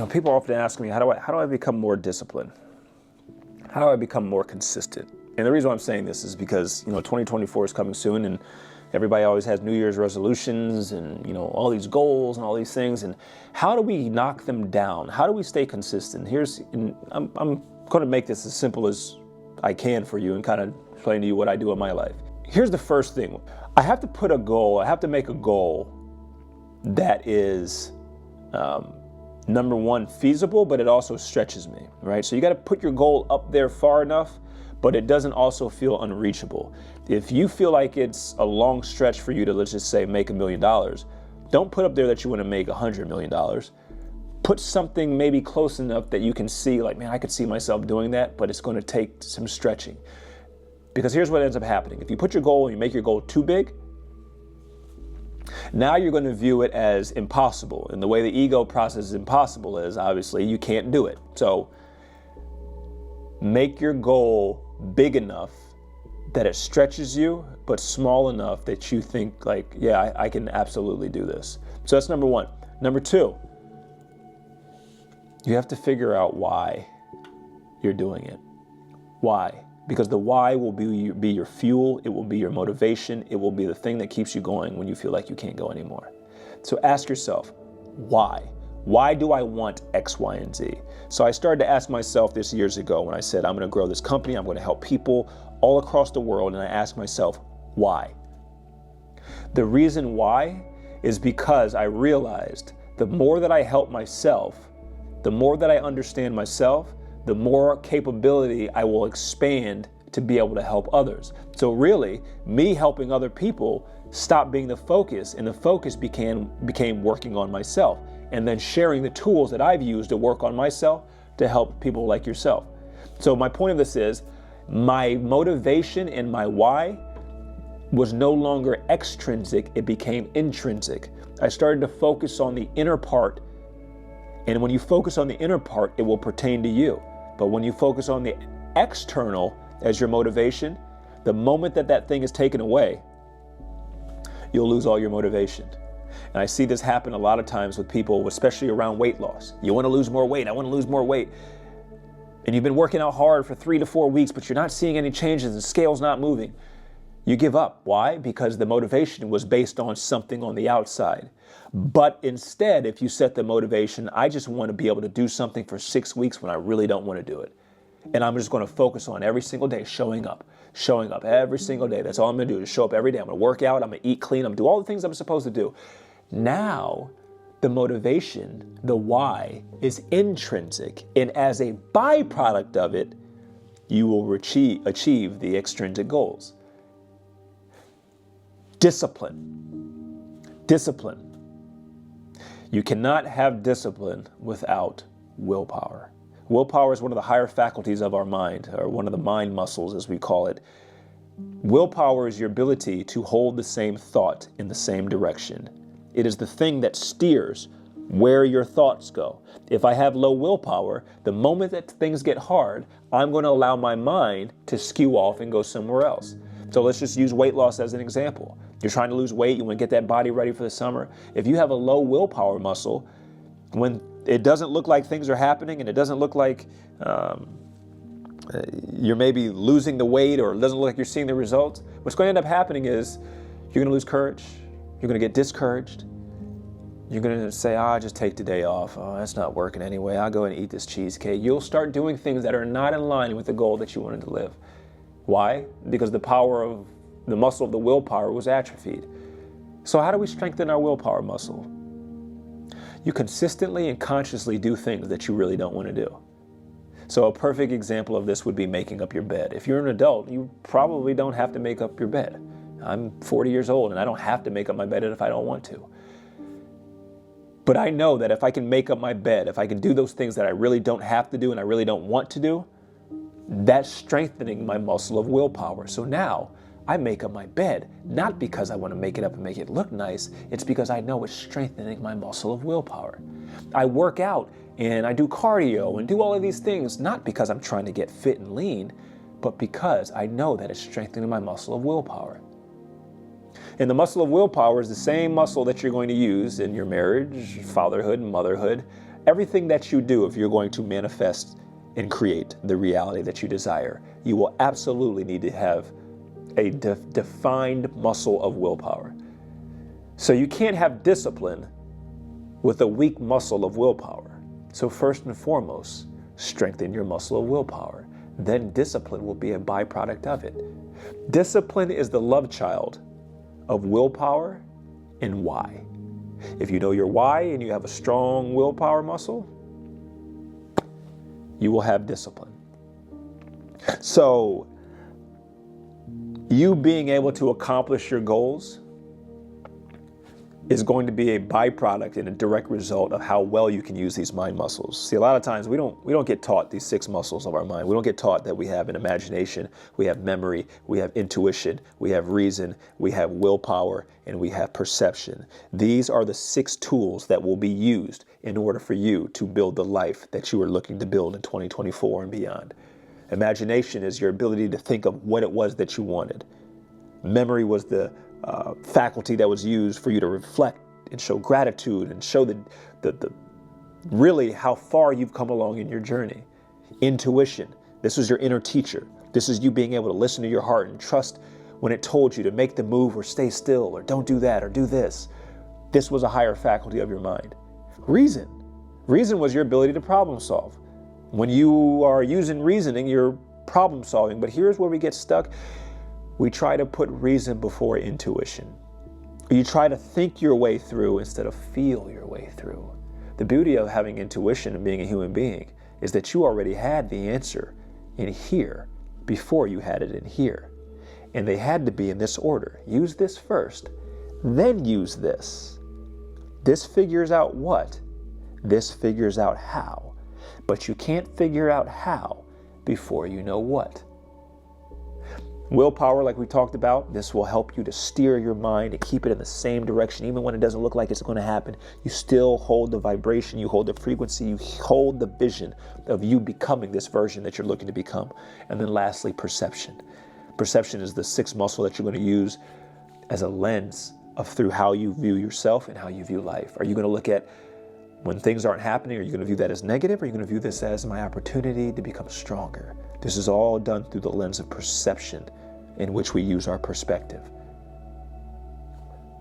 People often ask me, how do I become more disciplined? How do I become more consistent? And the reason why I'm saying this is because, 2024 is coming soon, and everybody always has New Year's resolutions and, all these goals and all these things. And how do we knock them down? How do we stay consistent? I'm going to make this as simple as I can for you and kind of explain to you what I do in my life. Here's the first thing. I have to put a goal. I have to make a goal that is, number one, feasible, but it also stretches me, right? So you got to put your goal up there far enough, but it doesn't also feel unreachable. If you feel like it's a long stretch for you to, let's just say, make $1 million, don't put up there that you want to make $100 million. Put something maybe close enough that you can see, like, man, I could see myself doing that, but it's going to take some stretching. Because here's what ends up happening. If you put your goal and you make your goal too big, now you're going to view it as impossible. And the way the ego processes impossible is, obviously, you can't do it. So make your goal big enough that it stretches you, but small enough that you think like, yeah, I can absolutely do this. So that's number one. Number two, you have to figure out why you're doing it. Why? Because the why will be your fuel, it will be your motivation, it will be the thing that keeps you going when you feel like you can't go anymore. So ask yourself, why? Why do I want X, Y, and Z? So I started to ask myself this years ago when I said, I'm going to grow this company, I'm going to help people all across the world, and I asked myself, why? The reason why is because I realized the more that I help myself, the more that I understand myself, the more capability I will expand to be able to help others. So really, me helping other people stopped being the focus, and the focus became working on myself, and then sharing the tools that I've used to work on myself to help people like yourself. So my point of this is, my motivation and my why was no longer extrinsic, it became intrinsic. I started to focus on the inner part, and when you focus on the inner part, it will pertain to you. But when you focus on the external as your motivation, the moment that thing is taken away, you'll lose all your motivation. And I see this happen a lot of times with people, especially around weight loss. You want to lose more weight, I want to lose more weight. And you've been working out hard for 3 to 4 weeks, but you're not seeing any changes, the scale's not moving. You give up. Why? Because the motivation was based on something on the outside. But instead, if you set the motivation, I just want to be able to do something for 6 weeks when I really don't want to do it. And I'm just going to focus on every single day showing up every single day. That's all I'm going to do, is show up every day. I'm going to work out, I'm going to eat clean, I'm going to do all the things I'm supposed to do. Now, the motivation, the why, is intrinsic. And as a byproduct of it, you will achieve the extrinsic goals. Discipline. Discipline. You cannot have discipline without willpower. Willpower is one of the higher faculties of our mind, or one of the mind muscles, as we call it. Willpower is your ability to hold the same thought in the same direction. It is the thing that steers where your thoughts go. If I have low willpower, the moment that things get hard, I'm going to allow my mind to skew off and go somewhere else. So let's just use weight loss as an example. You're trying to lose weight, you want to get that body ready for the summer. If you have a low willpower muscle, when it doesn't look like things are happening and it doesn't look like you're maybe losing the weight, or it doesn't look like you're seeing the results, what's going to end up happening is you're going to lose courage, you're going to get discouraged, you're going to say, just take today off. Oh, that's not working anyway. I'll go and eat this cheesecake. You'll start doing things that are not in line with the goal that you wanted to live. Why? Because the muscle of the willpower was atrophied. So how do we strengthen our willpower muscle? You consistently and consciously do things that you really don't want to do. So a perfect example of this would be making up your bed. If you're an adult, you probably don't have to make up your bed. I'm 40 years old and I don't have to make up my bed if I don't want to. But I know that if I can make up my bed, if I can do those things that I really don't have to do and I really don't want to do, that's strengthening my muscle of willpower. So now I make up my bed, not because I want to make it up and make it look nice. It's because I know it's strengthening my muscle of willpower. I work out and I do cardio and do all of these things, not because I'm trying to get fit and lean, but because I know that it's strengthening my muscle of willpower. And the muscle of willpower is the same muscle that you're going to use in your marriage, fatherhood, and motherhood, Everything that you do, if you're going to manifest and create the reality that you desire, you will absolutely need to have a defined muscle of willpower. So you can't have discipline with a weak muscle of willpower. So first and foremost, strengthen your muscle of willpower. Then discipline will be a byproduct of it. Discipline is the love child of willpower and why. If you know your why and you have a strong willpower muscle, you will have discipline. So you being able to accomplish your goals is going to be a byproduct and a direct result of how well you can use these mind muscles. See, a lot of times we don't get taught these 6 muscles of our mind. We don't get taught that we have an imagination, we have memory, we have intuition, we have reason, we have willpower, and we have perception. These are the 6 tools that will be used in order for you to build the life that you are looking to build in 2024 and beyond. Imagination is your ability to think of what it was that you wanted. Memory was the faculty that was used for you to reflect and show gratitude and show the really how far you've come along in your journey. Intuition, this was your inner teacher. This is you being able to listen to your heart and trust when it told you to make the move or stay still or don't do that or do this. This was a higher faculty of your mind. Reason was your ability to problem solve. When you are using reasoning, you're problem solving. But here's where we get stuck. We try to put reason before intuition. You try to think your way through instead of feel your way through. The beauty of having intuition and being a human being is that you already had the answer in here before you had it in here. And they had to be in this order. Use this first, then use this. This figures out what? This figures out how. But you can't figure out how before you know what. Willpower, like we talked about, this will help you to steer your mind and keep it in the same direction. Even when it doesn't look like it's going to happen, you still hold the vibration, you hold the frequency, you hold the vision of you becoming this version that you're looking to become. And then lastly, perception. Perception is the 6th muscle that you're going to use as a lens of through how you view yourself and how you view life. Are you going to look at when things aren't happening? Are you going to view that as negative? Or are you going to view this as my opportunity to become stronger? This is all done through the lens of perception, in which we use our perspective.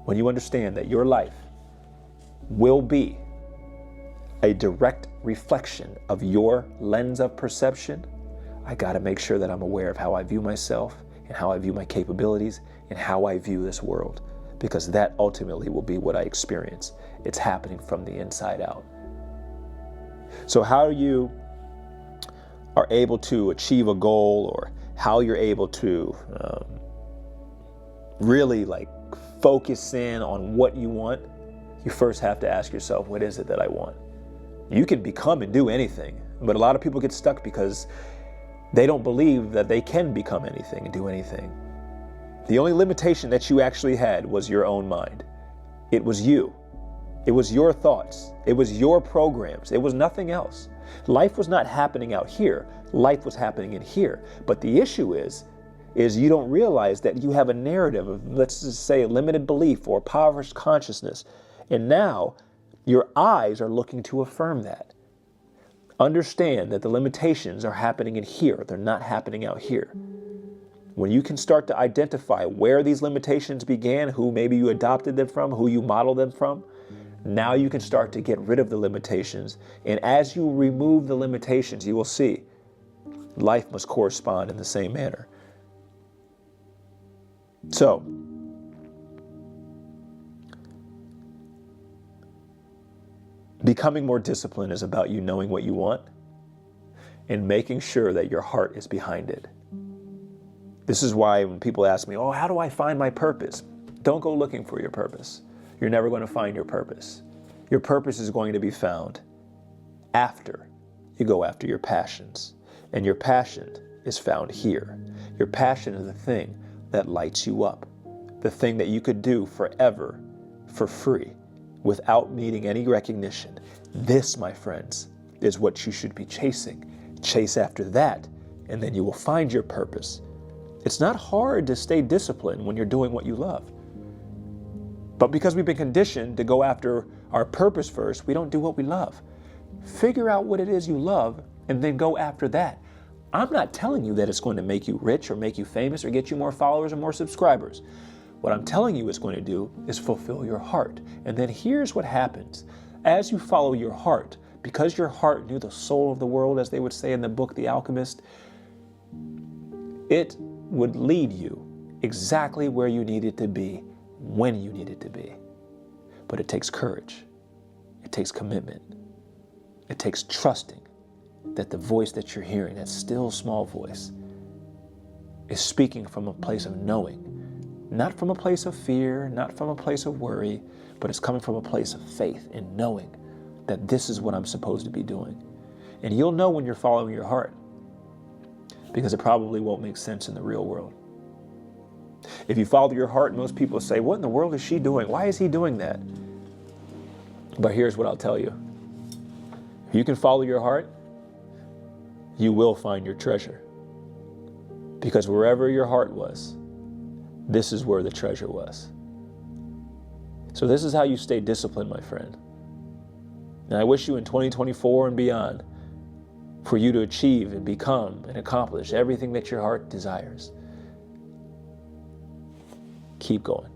When you understand that your life will be a direct reflection of your lens of perception, I got to make sure that I'm aware of how I view myself and how I view my capabilities and how I view this world, because that ultimately will be what I experience. It's happening from the inside out. So how you are able to achieve a goal, or how you're able to really focus in on what you want, you first have to ask yourself, what is it that I want? You can become and do anything, but a lot of people get stuck because they don't believe that they can become anything and do anything. The only limitation that you actually had was your own mind. It was you. It was your thoughts. It was your programs. It was nothing else. Life was not happening out here. Life was happening in here. But the issue is you don't realize that you have a narrative of, let's just say, a limited belief or impoverished consciousness. And now your eyes are looking to affirm that. Understand that the limitations are happening in here. They're not happening out here. When you can start to identify where these limitations began, who maybe you adopted them from, who you modeled them from, now you can start to get rid of the limitations. And as you remove the limitations, you will see life must correspond in the same manner. So, becoming more disciplined is about you knowing what you want and making sure that your heart is behind it. This is why when people ask me, oh, how do I find my purpose? Don't go looking for your purpose. You're never going to find your purpose. Your purpose is going to be found after you go after your passions. And your passion is found here. Your passion is the thing that lights you up. The thing that you could do forever for free without needing any recognition. This, my friends, is what you should be chasing. Chase after that, and then you will find your purpose. It's not hard to stay disciplined when you're doing what you love. But because we've been conditioned to go after our purpose first, we don't do what we love. Figure out what it is you love and then go after that. I'm not telling you that it's going to make you rich or make you famous or get you more followers or more subscribers. What I'm telling you it's going to do is fulfill your heart. And then here's what happens. As you follow your heart, because your heart knew the soul of the world, as they would say in the book, The Alchemist, it would lead you exactly where you needed to be, when you needed to be. But it takes courage. It takes commitment. It takes trusting that the voice that you're hearing, that still small voice, is speaking from a place of knowing. Not from a place of fear, not from a place of worry, but it's coming from a place of faith and knowing that this is what I'm supposed to be doing. And you'll know when you're following your heart, because it probably won't make sense in the real world. If you follow your heart, most people say, what in the world is she doing? Why is he doing that? But here's what I'll tell you. If you can follow your heart, you will find your treasure. Because wherever your heart was, this is where the treasure was. So this is how you stay disciplined, my friend. And I wish you in 2024 and beyond for you to achieve and become and accomplish everything that your heart desires. Keep going.